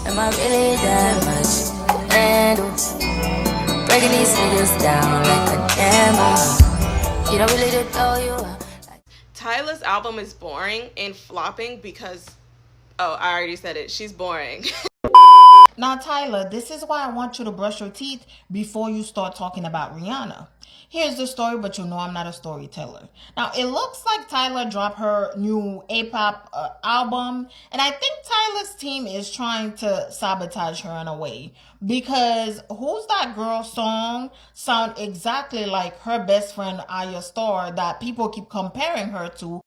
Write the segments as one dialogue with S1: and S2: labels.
S1: Am I really that much to handle? Breaking these niggas down like a camel. You don't really to throw you up.
S2: Tyla's album is boring and flopping because, oh, I already said it. She's boring.
S3: Now, Tyla, this is why I want you to brush your teeth before you start talking about Rihanna. Here's the story, but you know I'm not a storyteller. Now, it looks like Tyla dropped her new A-pop album, and I think Tyla's team is trying to sabotage her in a way, because Who's That Girl song sound exactly like her best friend Aya Starr that people keep comparing her to.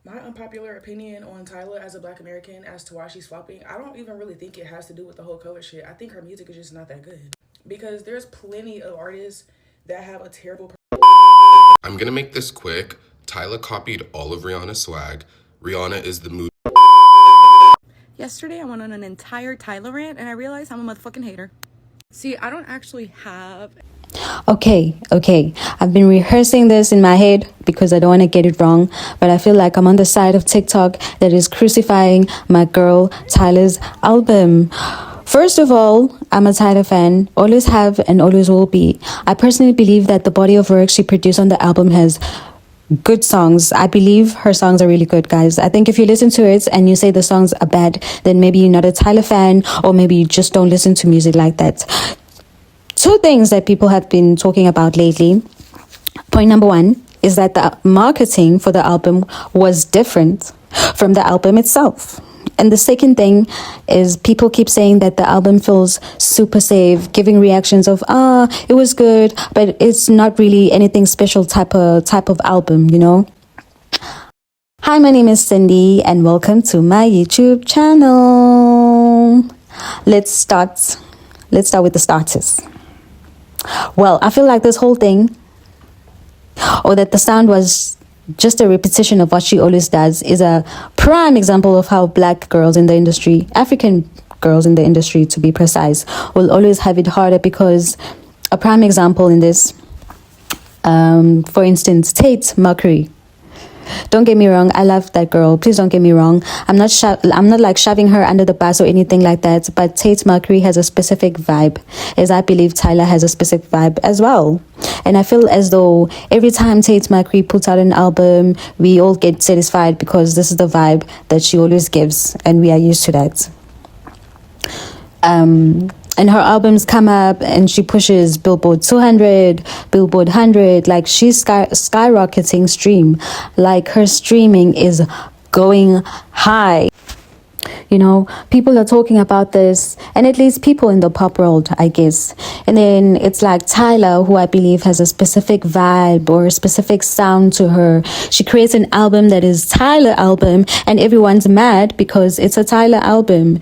S4: My unpopular opinion on Tyla as a Black American as to why she's flopping, I don't even really think it has to do with the whole color shit. I think her music is just not that good. Because there's plenty of artists that have a terrible...
S5: I'm gonna make this quick. Tyla copied all of Rihanna's swag. Rihanna is the mood.
S6: Yesterday, I went on an entire Tyla rant, and I realized I'm a motherfucking hater. See, I don't actually have...
S7: Okay. I've been rehearsing this in my head because I don't want to get it wrong, but I feel like I'm on the side of TikTok that is crucifying my girl Tyla's album. First of all, I'm a Tyla fan, always have and always will be. I personally believe that the body of work she produced on the album has good songs. I believe her songs are really good, guys. I think if you listen to it and you say the songs are bad, then maybe you're not a Tyla fan, or maybe you just don't listen to music like that. Two things that people have been talking about lately. Point number one is that the marketing for the album was different from the album itself. And the second thing is people keep saying that the album feels super safe, giving reactions of, it was good, but it's not really anything special type of album, you know? Hi, my name is Cindy and welcome to my YouTube channel. Let's start with the starters. Well, I feel like this whole thing, or that the sound was just a repetition of what she always does, is a prime example of how Black girls in the industry, African girls in the industry to be precise, will always have it harder. Because a prime example in this, for instance, Tate Mercury. Don't get me wrong, I love that girl. Please don't get me wrong. I'm not like shoving her under the bus or anything like that. But Tate Mercury has a specific vibe, as I believe Tyla has a specific vibe as well. And I feel as though every time Tate Mercury puts out an album, we all get satisfied because this is the vibe that she always gives, and we are used to that. And her albums come up and she pushes Billboard 200, Billboard 100, like she's skyrocketing stream. Like her streaming is going high. You know, people are talking about this, and at least people in the pop world, I guess. And then it's like Tyla, who I believe has a specific vibe or a specific sound to her. She creates an album that is Tyla album, and everyone's mad because it's a Tyla album.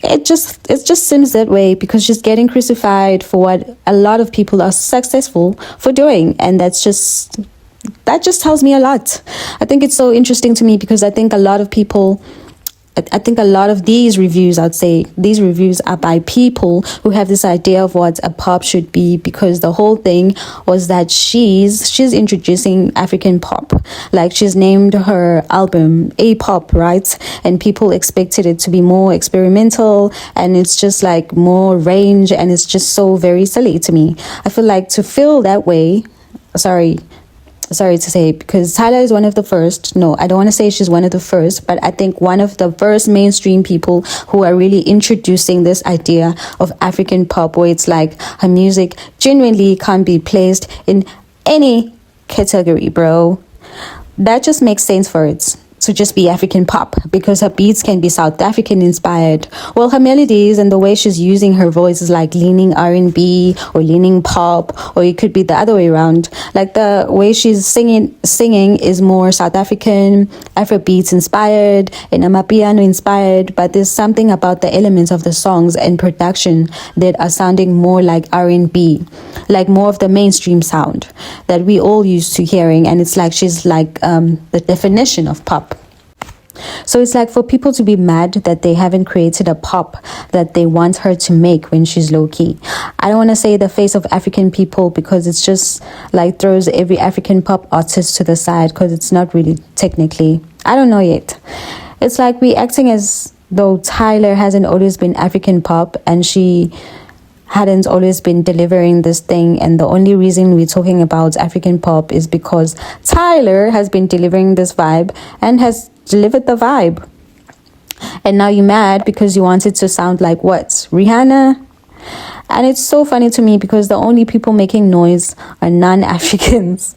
S7: It just seems that way because she's getting crucified for what a lot of people are successful for doing, and that just tells me a lot. I think it's so interesting to me because I think a lot of people, I think a lot of these reviews, I'd say these reviews are by people who have this idea of what a pop should be, because the whole thing was that she's introducing African pop. Like she's named her album A-pop, right? And people expected it to be more experimental, and it's just like more range, and it's just so very silly to me. I feel like to feel that way, sorry to say, because Tyla is one of the first, no, I don't want to say she's one of the first, but I think one of the first mainstream people who are really introducing this idea of African pop, where it's like her music genuinely can't be placed in any category, bro. That just makes sense for it to just be African pop, because her beats can be South African inspired. Well, her melodies and the way she's using her voice is like leaning R&B or leaning pop, or it could be the other way around. Like the way she's singing is more South African, Afrobeats inspired, and Amapiano inspired, but there's something about the elements of the songs and production that are sounding more like R&B, like more of the mainstream sound that we all used to hearing. And it's like she's like the definition of pop. So it's like for people to be mad that they haven't created a pop that they want her to make when she's low-key. I don't want to say the face of African people, because it's just like throws every African pop artist to the side, because it's not really technically, I don't know yet. It's like we acting as though Tyler hasn't always been African pop and she hadn't always been delivering this thing, and the only reason we're talking about African pop is because Tyler has been delivering this vibe and has delivered the vibe. And now you're mad because you want it to sound like what? Rihanna? And it's so funny to me because the only people making noise are non-Africans.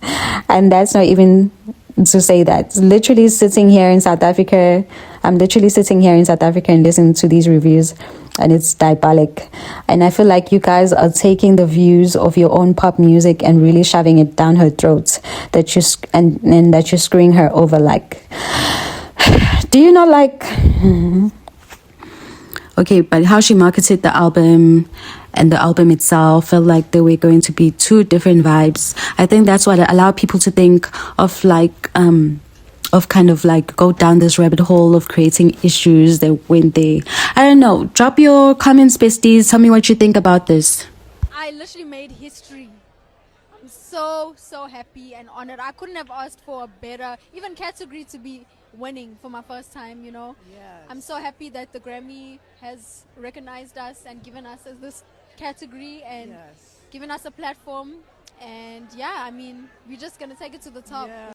S7: And that's not even to say that. Literally sitting here in South Africa, I'm literally sitting here in South Africa and listening to these reviews, and it's diabolic. And I feel like you guys are taking the views of your own pop music and really shoving it down her throat, that you and that you're screwing her over. Like, do you not like... Okay, but how she marketed the album and the album itself felt like they were going to be two different vibes. I think that's what allowed people to think of like of kind of like go down this rabbit hole of creating issues that when they... I don't know, drop your comments, besties. Tell me what you think about this.
S8: I literally made history. I'm so happy and honored. I couldn't have asked for a better even category to be winning for my first time, you know. Yes. I'm so happy that the Grammy has recognized us and given us this category and given us a platform. And yeah, I mean, we're just gonna take it to the top. Yeah.